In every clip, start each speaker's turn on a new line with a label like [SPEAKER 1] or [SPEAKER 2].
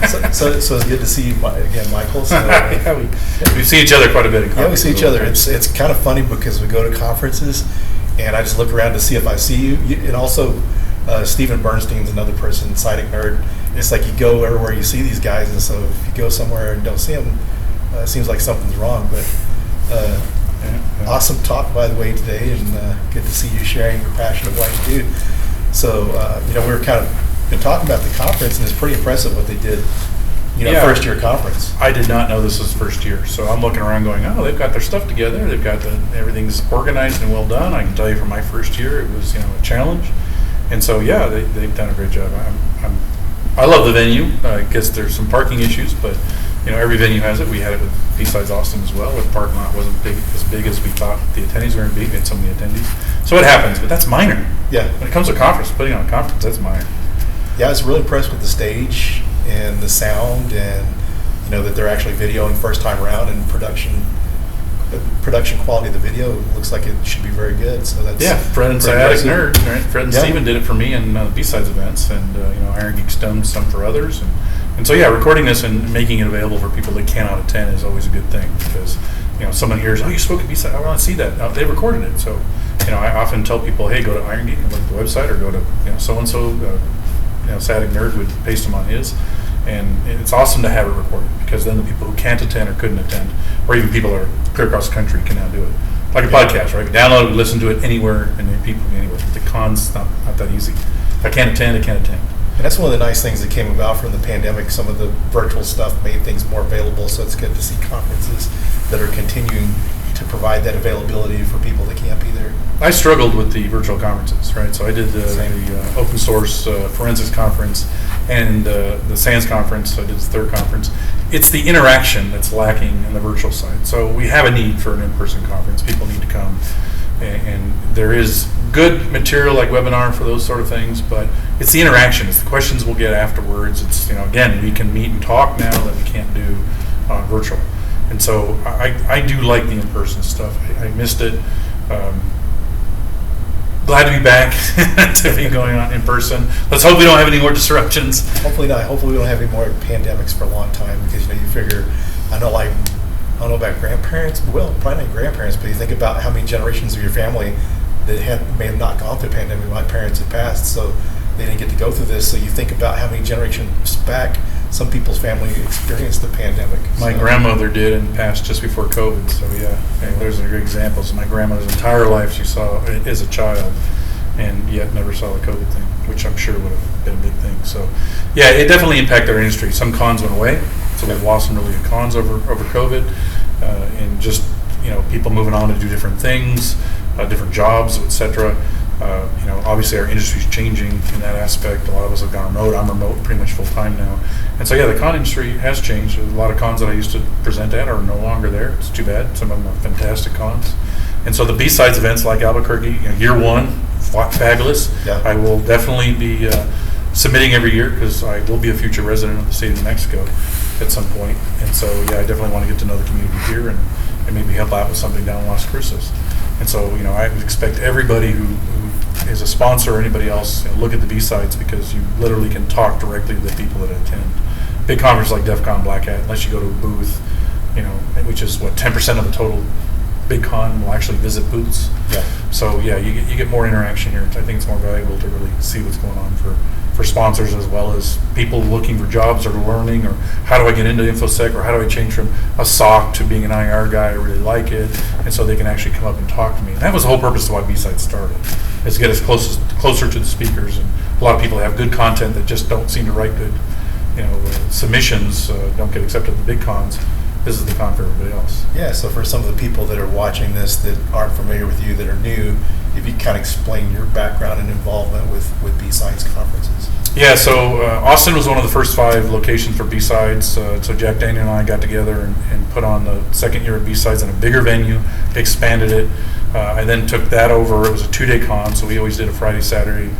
[SPEAKER 1] So it's good to see you again, Michael. So,
[SPEAKER 2] yeah, we see each other quite a bit.
[SPEAKER 1] Yeah, we see each other. It's kind of funny because we go to conferences, and I just look around to see if I see you. And also, Stephen Bernstein's another person, Scientific Nerd. It's like you go everywhere, you see these guys, and so if you go somewhere and don't see them, it seems like something's wrong. But awesome talk, by the way, today, and good to see you sharing your passion of what you do. So, we were kind of been talking about the conference, and it's pretty impressive what they did. First year conference.
[SPEAKER 2] I did not know this was first year, so I'm looking around going, oh, they've got their stuff together. They've got everything's organized and well done. I can tell you from my first year, it was a challenge, and so they've done a great job. I love the venue. I guess there's some parking issues, but every venue has it. We had it with BSides Austin as well. The parking lot wasn't as big as we thought the attendees were going to be, and some of the attendees. So it happens, but that's minor.
[SPEAKER 1] Yeah.
[SPEAKER 2] When it comes to a conference, putting on a conference, that's minor.
[SPEAKER 1] Yeah, I was really impressed with the stage and the sound, and that they're actually videoing first time around, and production quality of the video looks like it should be very good. So that's
[SPEAKER 2] Fred and Scientific Nerd, right? Fred and Steven did it for me in BSides events, and Iron Geek's done some for others, and so recording this and making it available for people that cannot attend is always a good thing, because someone hears, oh, you spoke at BSides, I want to see that. They recorded it, so I often tell people, hey, go to Iron Geek and look at the website, or go to so and so. Scientific Nerd would paste them on his, and it's awesome to have it recorded, because then the people who can't attend or couldn't attend, or even people that are clear across the country, can now do it. Like a podcast, right? We download it, we listen to it anywhere, and then people can anywhere. The con's not that easy. If I can't attend, I can't attend.
[SPEAKER 1] And that's one of the nice things that came about from the pandemic. Some of the virtual stuff made things more available, so it's good to see conferences that are continuing to provide that availability for people that can't be there.
[SPEAKER 2] I struggled with the virtual conferences, right? So I did the open source forensics conference and the SANS conference. So I did the third conference. It's the interaction that's lacking in the virtual side. So we have a need for an in-person conference. People need to come, and there is good material like webinar for those sort of things, but it's the interaction. It's the questions we'll get afterwards. It's, again, we can meet and talk now that we can't do virtual. And so I do like the in-person stuff. I missed it. Glad to be back to be going on in person. Let's hope we don't have any more disruptions.
[SPEAKER 1] Hopefully not. Hopefully we don't have any more pandemics for a long time, because you figure, I don't know about grandparents, well, probably not grandparents, but you think about how many generations of your family that may have not gone through a pandemic. My parents had passed, so they didn't get to go through this. So you think about how many generations back some people's family experienced the pandemic.
[SPEAKER 2] My grandmother did, and passed just before COVID. So those are great examples. My grandmother's entire life she saw it as a child, and yet never saw the COVID thing, which I'm sure would have been a big thing. So it definitely impacted our industry. Some cons went away, so we've lost some really good cons over COVID, and just people moving on to do different things, different jobs, etc. Obviously our industry's changing in that aspect. A lot of us have gone remote. I'm remote pretty much full time now. And so the con industry has changed. There's a lot of cons that I used to present at are no longer there. It's too bad. Some of them are fantastic cons. And so the BSides events like Albuquerque, year one, fabulous.
[SPEAKER 1] Yeah.
[SPEAKER 2] I will definitely be submitting every year, because I will be a future resident of the state of New Mexico at some point. And so I definitely want to get to know the community here and maybe help out with something down in Las Cruces. And so, I would expect everybody who is a sponsor or anybody else, look at the BSides, because you literally can talk directly to the people that attend. Big conferences like DEF CON, Black Hat, unless you go to a booth, which is 10% of the total big con will actually visit booths.
[SPEAKER 1] Yeah.
[SPEAKER 2] So you get more interaction here. I think it's more valuable to really see what's going on for sponsors, as well as people looking for jobs or learning, or how do I get into InfoSec, or how do I change from a SOC to being an IR guy. I really like it, and so they can actually come up and talk to me. And that was the whole purpose of why BSides started, is to get us closer to the speakers. And a lot of people have good content that just don't seem to write good, submissions, don't get accepted at the big cons. This is the con for everybody else.
[SPEAKER 1] Yeah, so for some of the people that are watching this that aren't familiar with you, that are new, if you kind of explain your background and involvement with BSides conferences.
[SPEAKER 2] Yeah, so Austin was one of the first 5 locations for BSides. So Jack Daniel and I got together and put on the second year of BSides in a bigger venue, expanded it. I then took that over. It was a 2-day con, so we always did a Friday, Saturday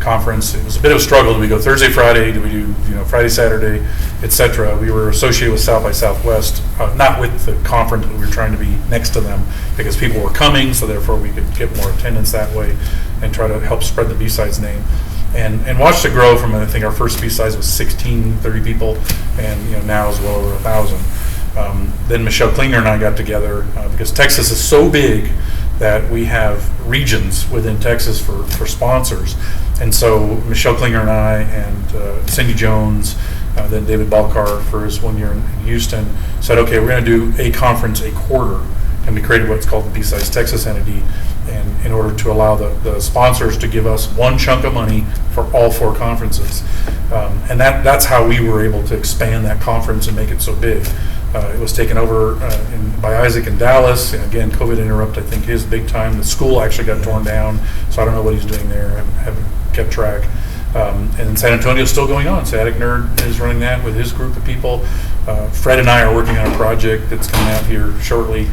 [SPEAKER 2] conference. It was a bit of a struggle. Do we go Thursday, Friday? Do we do Friday, Saturday, etc.? We were associated with South by Southwest, not with the conference, but we were trying to be next to them because people were coming, so therefore we could get more attendance that way and try to help spread the BSides name. and watched it grow from, I think our first BSides was 30 people, and now is well over 1,000. Then Michelle Klinger and I got together because Texas is so big that we have regions within Texas for sponsors. And so Michelle Klinger and I and Cindy Jones, then David Balcar for his 1 year in Houston, said, okay, we're going to do a conference a quarter. And we created what's called the BSides Texas entity, and in order to allow the sponsors to give us one chunk of money for all 4 conferences. And that's how we were able to expand that conference and make it so big. It was taken over by Isaac in Dallas, and again, COVID interrupted, I think, his big time. The school actually got torn down, so I don't know what he's doing there. I haven't kept track. And San Antonio is still going on. Static Nerd is running that with his group of people. Fred and I are working on a project that's coming out here shortly.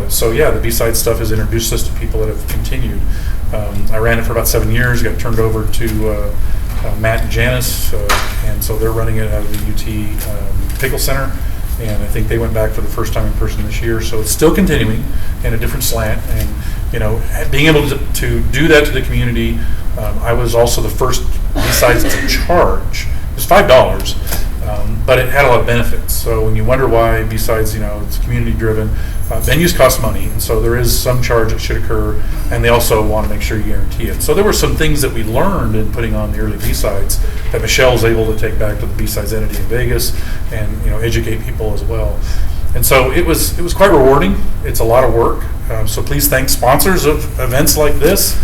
[SPEAKER 2] So yeah, the BSides stuff has introduced us to people that have continued. I ran it for about 7 years, got turned over to Matt and Janice, and so they're running it out of the UT Pickle Center. And I think they went back for the first time in person this year. So it's still continuing in a different slant. And, being able to do that to the community, I was also the first BSides to charge. It was $5, but it had a lot of benefits. So when you wonder why BSides, it's community driven, venues cost money. And so there is some charge that should occur. And they also want to make sure you guarantee it. So there were some things that we learned in putting on the early BSides that Michelle was able to take back to the BSides entity in Vegas and educate people as well. And so it was quite rewarding. It's a lot of work. So please thank sponsors of events like this.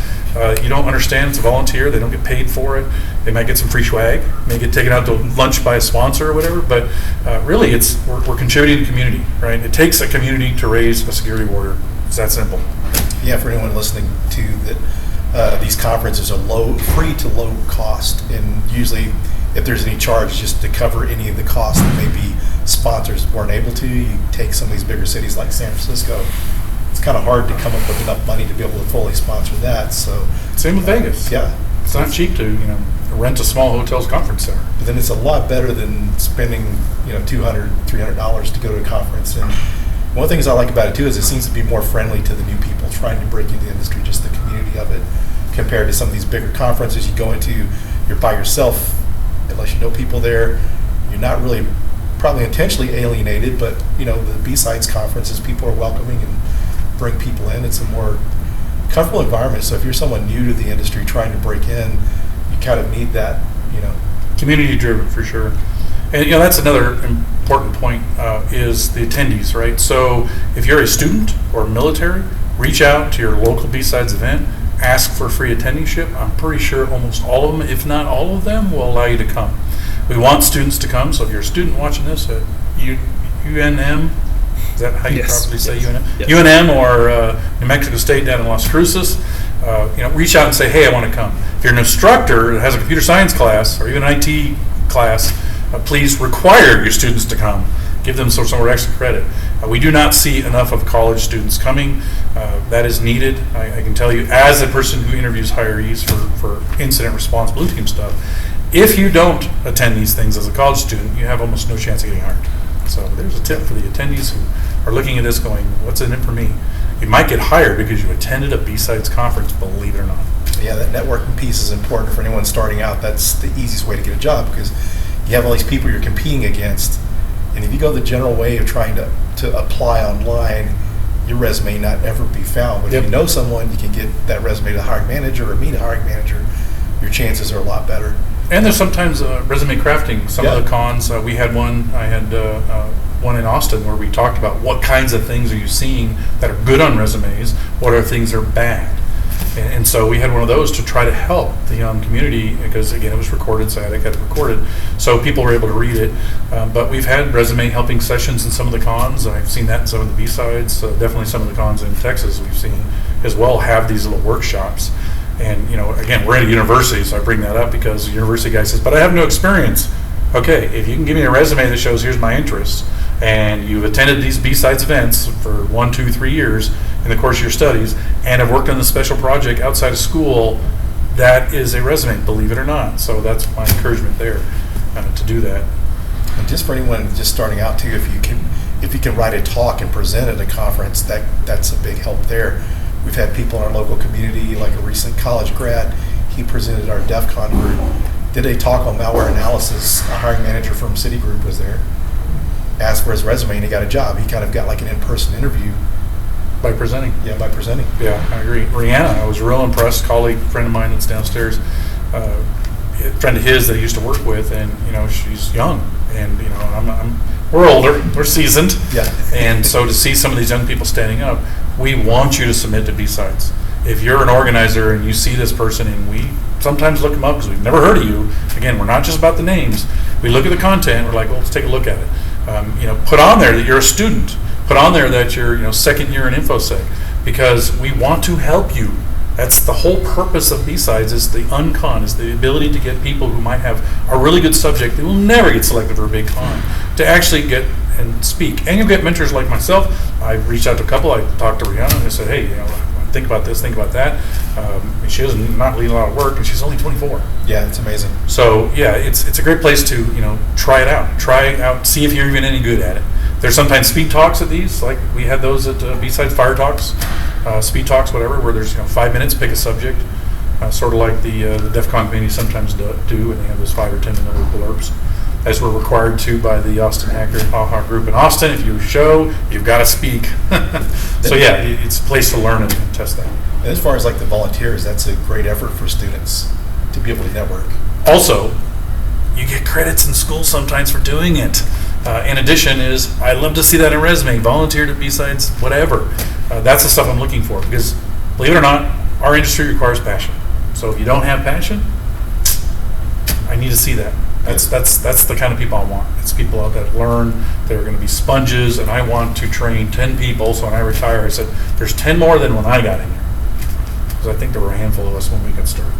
[SPEAKER 2] You don't understand, it's a volunteer. They don't get paid for it. They might get some free swag, may get taken out to lunch by a sponsor or whatever, but really we're contributing to the community, right? It takes a community to raise a security warrior. It's that simple.
[SPEAKER 1] Yeah, for anyone listening to that, these conferences are free to low cost, and usually if there's any charge, just to cover any of the costs that maybe sponsors weren't able to. You take some of these bigger cities like San Francisco, it's kind of hard to come up with enough money to be able to fully sponsor that. So
[SPEAKER 2] same with Vegas.
[SPEAKER 1] Yeah,
[SPEAKER 2] it's not cheap to rent a small hotel's conference center.
[SPEAKER 1] But then it's a lot better than spending $200, $300 to go to a conference. And one of the things I like about it too is it seems to be more friendly to the new people trying to break into the industry, just the community of it, compared to some of these bigger conferences you go into. You're by yourself, unless you know people there. You're not really probably intentionally alienated, but the BSides conferences, people are welcoming and bring people in. It's a more comfortable environment. So if you're someone new to the industry trying to break in, you kind of need that,
[SPEAKER 2] community driven for sure. And that's another important point is the attendees, right? So if you're a student or military, reach out to your local BSides event, ask for free attendingship. I'm pretty sure almost all of them, if not all of them, will allow you to come. We want students to come, so if you're a student watching this at UNM, is that how you properly say UNM? Yes. UNM or New Mexico State down in Las Cruces, reach out and say, hey, I want to come. If you're an instructor that has a computer science class or even an IT class, please require your students to come. Give them some more extra credit. We do not see enough of college students coming. That is needed. I can tell you, as a person who interviews hirees for incident response blue team stuff, if you don't attend these things as a college student, you have almost no chance of getting hired. So there's a tip for the attendees who are looking at this going, what's in it for me? You might get hired because you attended a BSides conference, believe it or not.
[SPEAKER 1] Yeah, that networking piece is important for anyone starting out. That's the easiest way to get a job because you have all these people you're competing against. And if you go the general way of trying to apply online, your resume may not ever be found. But if you know someone, you can get that resume to the hiring manager or meet a hiring manager. Your chances are a lot better.
[SPEAKER 2] And there's sometimes resume crafting. Some of the cons, I had one in Austin where we talked about what kinds of things are you seeing that are good on resumes, what are things that are bad. And so we had one of those to try to help the young community because, again, it was recorded, so I had it recorded. So people were able to read it. But we've had resume helping sessions in some of the cons. I've seen that in some of the BSides. Definitely some of the cons in Texas we've seen as well have these little workshops. And, again, we're at a university, so I bring that up because the university guy says, but I have no experience. Okay, if you can give me a resume that shows here's my interests, and you've attended these BSides events for 1, 2, 3 years in the course of your studies, and have worked on the special project outside of school, that is a resume, believe it or not. So that's my encouragement there to do that.
[SPEAKER 1] And just for anyone just starting out too, if you can write a talk and present at a conference, that's a big help there. We've had people in our local community, like a recent college grad, he presented our DEF CON group, did a talk on malware analysis. A hiring manager from Citigroup was there, asked for his resume, and he got a job. He kind of got like an in-person interview.
[SPEAKER 2] By presenting.
[SPEAKER 1] Yeah, by presenting.
[SPEAKER 2] Yeah, I agree. Rihanna, I was real impressed. Colleague, friend of mine that's downstairs, a friend of his that he used to work with, and she's young, and we're older, we're seasoned,
[SPEAKER 1] Yeah.
[SPEAKER 2] And so to see some of these young people standing up, we want you to submit to BSides. If you're an organizer and you see this person, and we sometimes look them up because we've never heard of you. Again, we're not just about the names. We look at the content. We're like, well, let's take a look at it. Put on there that you're a student. Put on there that you're second year in InfoSec, because we want to help you. That's the whole purpose of BSides, is the uncon, is the ability to get people who might have a really good subject that will never get selected for a big con to actually get and speak. And you'll get mentors like myself. I reached out to a couple. I talked to Rihanna and I said, hey, think about this, think about that. She does not lead a lot of work, and she's only 24.
[SPEAKER 1] Yeah, it's amazing.
[SPEAKER 2] So yeah, it's a great place to try it out, see if you're even any good at it. There's sometimes speed talks at these, like we had those at BSides Fire Talks, speed talks, whatever, where there's 5 minutes, pick a subject, sort of like the DEF CON community sometimes do, and they have those 5 or 10 minute blurbs, as we're required to by the Austin Hacker AHA group in Austin. If you show, you've got to speak. So yeah, it's a place to learn and test that.
[SPEAKER 1] And as far as like the volunteers, that's a great effort for students to be able to network.
[SPEAKER 2] Also, you get credits in school sometimes for doing it. In addition I love to see that in resume, volunteered at BSides, whatever. That's the stuff I'm looking for, because believe it or not, our industry requires passion. So if you don't have passion, I need to see that. That's the kind of people I want. It's people out that learn. They're going to be sponges, and I want to train 10 people. So when I retire, I said, there's 10 more than when I got in here. Because I think there were a handful of us when we got started.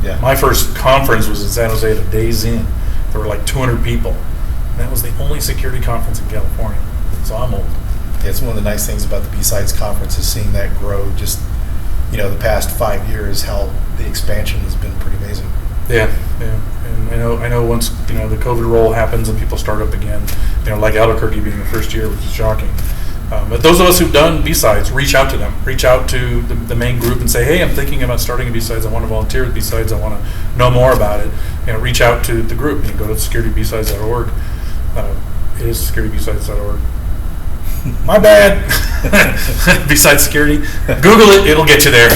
[SPEAKER 1] Yeah.
[SPEAKER 2] My first conference was in San Jose at a Days Inn. There were like 200 people. And that was the only security conference in California. So I'm old.
[SPEAKER 1] Yeah, it's one of the nice things about the BSides conference is seeing that grow. Just the past 5 years, how the expansion has been pretty amazing.
[SPEAKER 2] Yeah. And I know once the COVID roll happens and people start up again, like Albuquerque being the first year, which is shocking. But those of us who've done BSides, reach out to them. Reach out to the main group and say, hey, I'm thinking about starting a BSides. I want to volunteer with BSides. I want to know more about it. Reach out to the group. You can go to securitybsides.org. It is securitybsides.org. My bad. BSides Security. Google it. It'll get you there.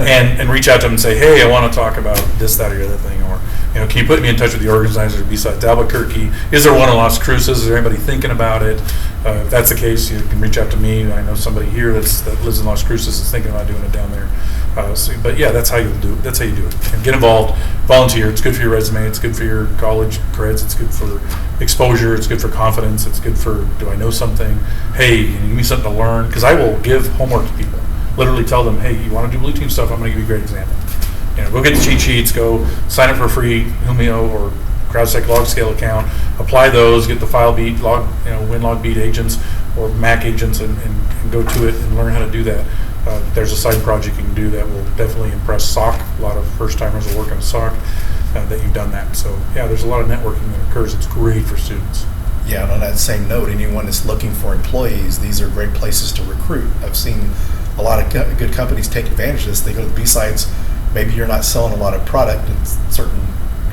[SPEAKER 2] and reach out to them and say, hey, I want to talk about this, that, or the other thing. Or, can you put me in touch with the organizer of BSides Albuquerque? Is there one in Las Cruces? Is there anybody thinking about it? If that's the case, you can reach out to me. I know somebody here that lives in Las Cruces is thinking about doing it down there. But yeah, that's how you do it. That's how you do it. And get involved, volunteer. It's good for your resume. It's good for your college creds. It's good for exposure. It's good for confidence. It's good for, do I know something? Hey, can you give me something to learn? Because I will give homework to people. Literally tell them, hey, you want to do blue team stuff? I'm going to give you a great example. Go get the cheat sheets. Go sign up for a free Humio or CrowdSec log scale account. Apply those. Get the file beat log, WinLog beat agents or Mac agents, and go to it and learn how to do that. There's a side project you can do that will definitely impress SOC. A lot of first timers will work on a SOC that you've done that. So yeah, there's a lot of networking that occurs. It's great for students.
[SPEAKER 1] Yeah, and on that same note, anyone that's looking for employees, these are great places to recruit. I've seen a lot of good companies take advantage of this. They go to BSides. Maybe you're not selling a lot of product in certain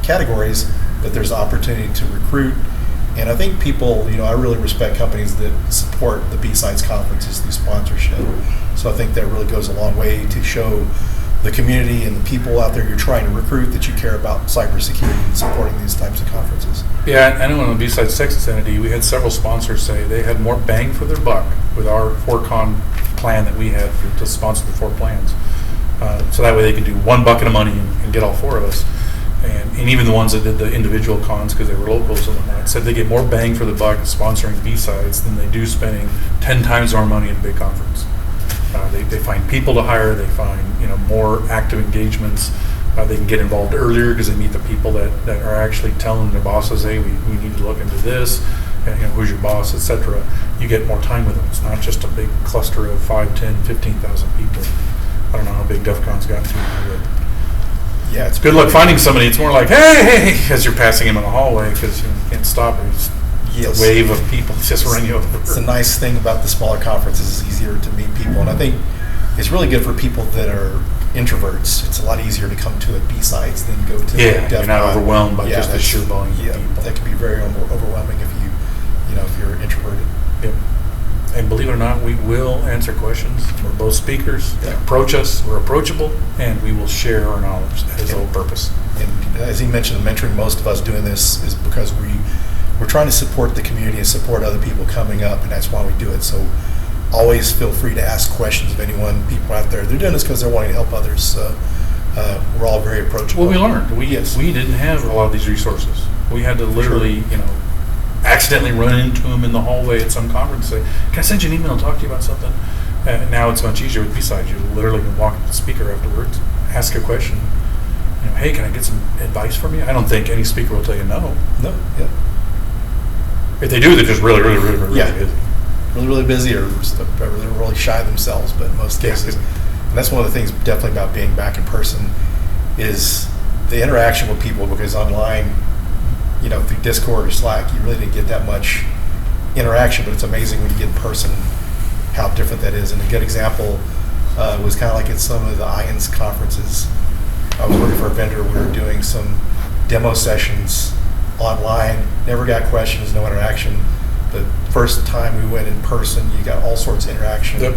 [SPEAKER 1] categories, but there's opportunity to recruit. And I think people, I really respect companies that support the BSides conferences through sponsorship. So I think that really goes a long way to show the community and the people out there you're trying to recruit that you care about cybersecurity and supporting these types of conferences.
[SPEAKER 2] Yeah, I know in the BSides Texas entity, we had several sponsors say they had more bang for their buck with our 4-con plan that we had to sponsor the 4 plans. So that way they could do one bucket of money and get all 4 of us. And even the ones that did the individual cons because they were locals and whatnot said they get more bang for the buck sponsoring BSides than they do spending 10 times more money at a big conference. They find people to hire. They find more active engagements. They can get involved earlier because they meet the people that are actually telling their bosses, hey, we need to look into this. And, who's your boss, etc. You get more time with them. It's not just a big cluster of 5, 10, 15,000 people. I don't know how big DEF CON's gotten to now, but
[SPEAKER 1] yeah, it's
[SPEAKER 2] good luck finding somebody. It's more like, hey, as you're passing him in the hallway because you can't stop it. It's a wave of people just run you over.
[SPEAKER 1] It's a nice thing about the smaller conferences. It's easier to meet people. And I think it's really good for people that are introverts, it's a lot easier to come to a BSides than go to
[SPEAKER 2] Yeah,
[SPEAKER 1] DEF
[SPEAKER 2] you're not
[SPEAKER 1] CON.
[SPEAKER 2] overwhelmed by
[SPEAKER 1] Yeah,
[SPEAKER 2] just the
[SPEAKER 1] that's-
[SPEAKER 2] sheer volume of
[SPEAKER 1] Yeah,
[SPEAKER 2] people.
[SPEAKER 1] that can be very overwhelming if if you're introverted.
[SPEAKER 2] Yep. And believe it or not, we will answer questions. We're both speakers.
[SPEAKER 1] Yeah.
[SPEAKER 2] Approach us. We're approachable, and we will share our knowledge. That is the whole purpose.
[SPEAKER 1] And as he mentioned, mentoring most of us doing this is because we're trying to support the community and support other people coming up, and that's why we do it. So always feel free to ask questions of people out there. They're doing this because they're wanting to help others. So we're all very approachable.
[SPEAKER 2] Well, we learned. We didn't have a lot of these resources. We had to literally, accidentally run into them in the hallway at some conference and say, can I send you an email and talk to you about something? Now it's much easier with BSides. You literally can walk up to the speaker afterwards, ask a question. Hey, can I get some advice from you? I don't think any speaker will tell you no.
[SPEAKER 1] No, yeah.
[SPEAKER 2] If they do, they're just really, really, really, really
[SPEAKER 1] Yeah.
[SPEAKER 2] busy.
[SPEAKER 1] Really, really busy, or they're really shy themselves, but in most cases. And that's one of the things definitely about being back in person is the interaction with people, because online, through Discord or Slack, you really didn't get that much interaction, but it's amazing when you get in person how different that is. And a good example was kind of like at some of the IANS conferences. I was working for a vendor. We were doing some demo sessions online. Never got questions, no interaction. The first time we went in person, you got all sorts of interaction.
[SPEAKER 2] Yep.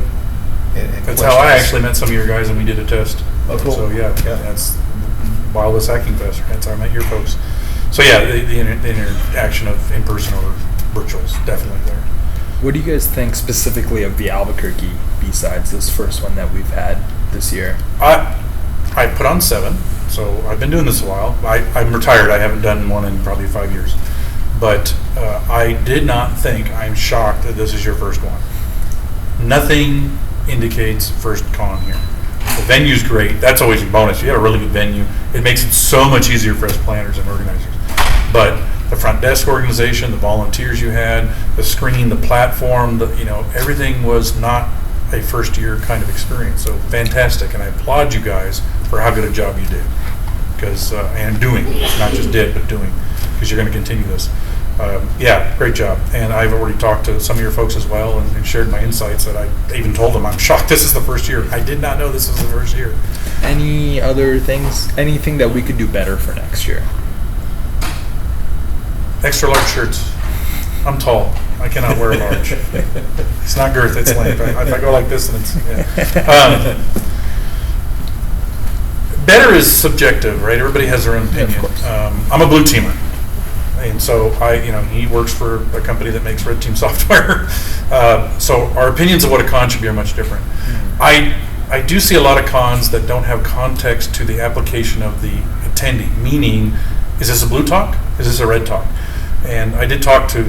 [SPEAKER 1] And
[SPEAKER 2] That's how I actually met some of your guys, and we did a test.
[SPEAKER 1] Oh, cool.
[SPEAKER 2] So yeah, that's Wildest Hacking Fest. That's how I met your folks. So yeah, the interaction of in person or virtual is definitely there.
[SPEAKER 3] What do you guys think specifically of the Albuquerque BSides, this first one that we've had this year?
[SPEAKER 2] I put on 7, so I've been doing this a while. I'm retired. I haven't done one in probably 5 years. But I did not think, I'm shocked that this is your first one. Nothing indicates first con here. The venue's great. That's always a bonus. You have a really good venue. It makes it so much easier for us planners and organizers. But the front desk organization, the volunteers you had, the screen, the platform, everything was not a first year kind of experience. So fantastic, and I applaud you guys for how good a job you did. Because and doing, not just did, but doing, because you're going to continue this. Yeah, great job. And I've already talked to some of your folks as well and shared my insights that I even told them I'm shocked this is the first year. I did not know this was the first year.
[SPEAKER 3] Any other things, anything that we could do better for next year?
[SPEAKER 2] Extra large shirts. I'm tall. I cannot wear a large. It's not girth, it's length. If I go like this, then it's, yeah. Better is subjective, right? Everybody has their own opinion.
[SPEAKER 3] Of course.
[SPEAKER 2] I'm a blue teamer. And so he works for a company that makes red team software. So our opinions of what a con should be are much different. I do see a lot of cons that don't have context to the application of the attendee, meaning, is this a blue talk? Is this a red talk? And I did talk to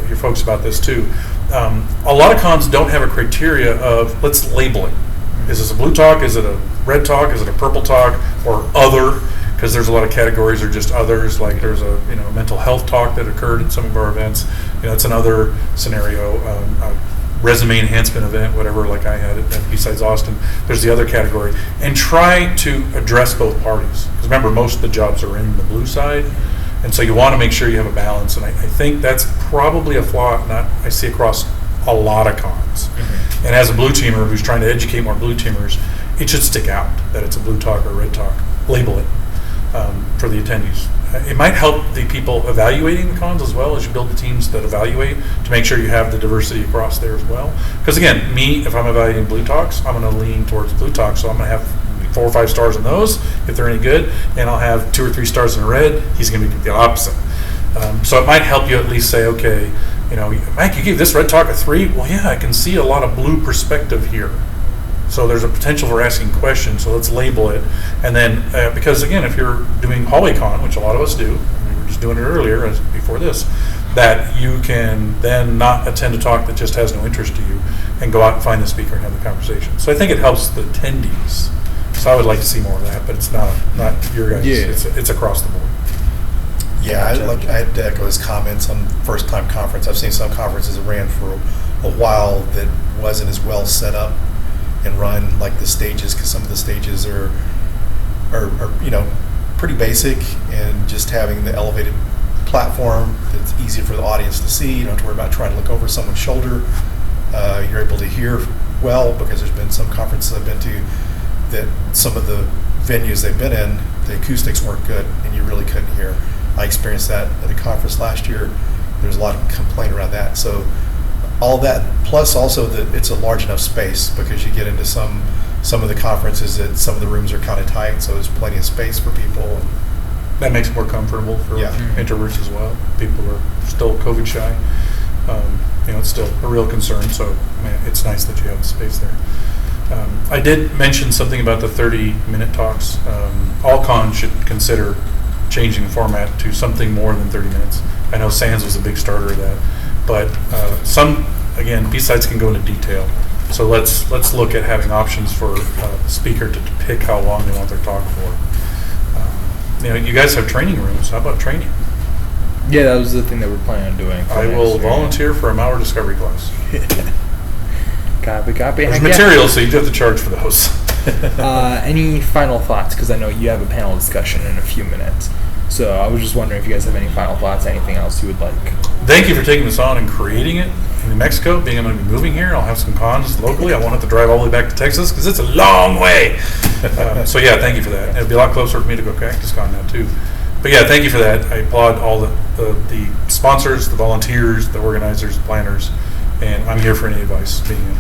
[SPEAKER 2] your folks about this too. A lot of cons don't have a criteria of, let's label it. Is this a blue talk? Is it a red talk? Is it a purple talk? Or other? Because there's a lot of categories or just others. Like there's a mental health talk that occurred at some of our events. It's another scenario. A resume enhancement event, whatever, like I had at BSides Austin. There's the other category, and try to address both parties. Because remember, most of the jobs are in the blue side, and so you want to make sure you have a balance. And I think that's probably a flaw I see across a lot of cons. Mm-hmm. And as a blue teamer who's trying to educate more blue teamers, it should stick out that it's a blue talk or a red talk. Label it for the attendees. It might help the people evaluating the cons as well as you build the teams that evaluate to make sure you have the diversity across there as well. Because again, if I'm evaluating blue talks, I'm going to lean towards blue talks. So I'm going to have 4 or 5 stars in those if they're any good, and I'll have 2 or 3 stars in red. He's going to be the opposite. So it might help you at least say, okay, Mike, you gave this red talk a 3. Well, yeah, I can see a lot of blue perspective here. So there's a potential for asking questions. So let's label it. And then, because again, if you're doing hallway con, which a lot of us do, we were just doing it earlier before this, that you can then not attend a talk that just has no interest to you and go out and find the speaker and have the conversation. So I think it helps the attendees. So I would like to see more of that, but it's not your guys. Yeah. It's across the board.
[SPEAKER 1] Yeah, I had to echo his comments on first time conference. I've seen some conferences that ran for a while that wasn't as well set up and run, like the stages, because some of the stages are pretty basic, and just having the elevated platform that's easy for the audience to see. You don't have to worry about trying to look over someone's shoulder. You're able to hear well, because there's been some conferences I've been to that some of the venues they've been in, the acoustics weren't good and you really couldn't hear. I experienced that at a conference last year. There was a lot of complaint around that. So all that, plus also that it's a large enough space, because you get into some of the conferences that some of the rooms are kind of tight, so there's plenty of space for people.
[SPEAKER 2] That makes it more comfortable for
[SPEAKER 1] Yeah.
[SPEAKER 2] introverts as well. People are still COVID shy. It's still a real concern, so it's nice that you have the space there. I did mention something about the 30-minute talks. All-Con should consider changing the format to something more than 30 minutes. I know Sands was a big starter of that, but BSides can go into detail. So let's look at having options for the speaker to pick how long they want their talk for. You guys have training rooms. How about training?
[SPEAKER 3] Yeah, that was the thing that we're planning on doing.
[SPEAKER 2] I will volunteer for a Malware Discovery class.
[SPEAKER 3] Copy.
[SPEAKER 2] There's materials, so you do have to charge for those.
[SPEAKER 3] Any final thoughts? Because I know you have a panel discussion in a few minutes. So I was just wondering if you guys have any final thoughts, anything else you would like.
[SPEAKER 2] Thank you for taking this on and creating it in New Mexico. Being I'm going to be moving here, I'll have some cons locally. I won't have to drive all the way back to Texas because it's a long way. So yeah, thank you for that. It'll be a lot closer for me to go Cactus Con now too. But yeah, thank you for that. I applaud all the sponsors, the volunteers, the organizers, the planners, and I'm here for any advice, being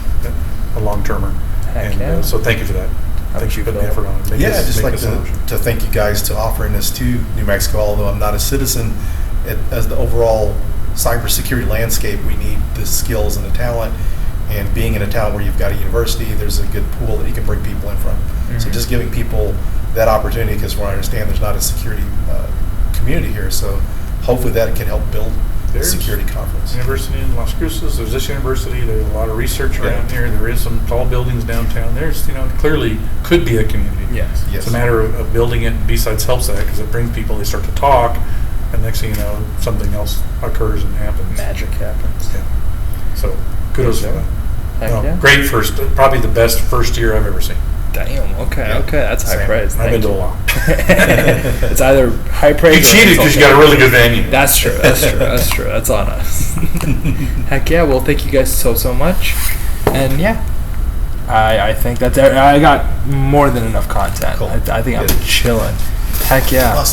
[SPEAKER 2] a long-termer. And so thank you for that. Thank you for the effort on it.
[SPEAKER 1] I'd just like to thank you guys to offering this to New Mexico. Although I'm not a citizen, as the overall cybersecurity landscape, we need the skills and the talent. And being in a town where you've got a university, there's a good pool that you can bring people in from. Mm-hmm. So just giving people that opportunity, because from what I understand, there's not a security community here. So hopefully that can help build a security conference.
[SPEAKER 2] University in Las Cruces, there's this university, there's a lot of research around here, there is some tall buildings downtown. There's, clearly could be a community.
[SPEAKER 3] Yes.
[SPEAKER 2] It's a matter of building it, and BSides helps that because it brings people, they start to talk, and next thing you know, something else occurs and happens.
[SPEAKER 3] Magic happens.
[SPEAKER 2] Yeah. So kudos for that. Great probably the best first year I've ever seen.
[SPEAKER 3] Damn. Okay. That's high praise.
[SPEAKER 2] I've been to a lot.
[SPEAKER 3] It's either high praise.
[SPEAKER 2] You cheated because you got a really good venue.
[SPEAKER 3] That's true. That's on us. Heck yeah. Well, thank you guys so much. And yeah, I think that's. I got more than enough content.
[SPEAKER 1] Cool.
[SPEAKER 3] I think I'm chilling. Heck yeah.
[SPEAKER 1] Awesome.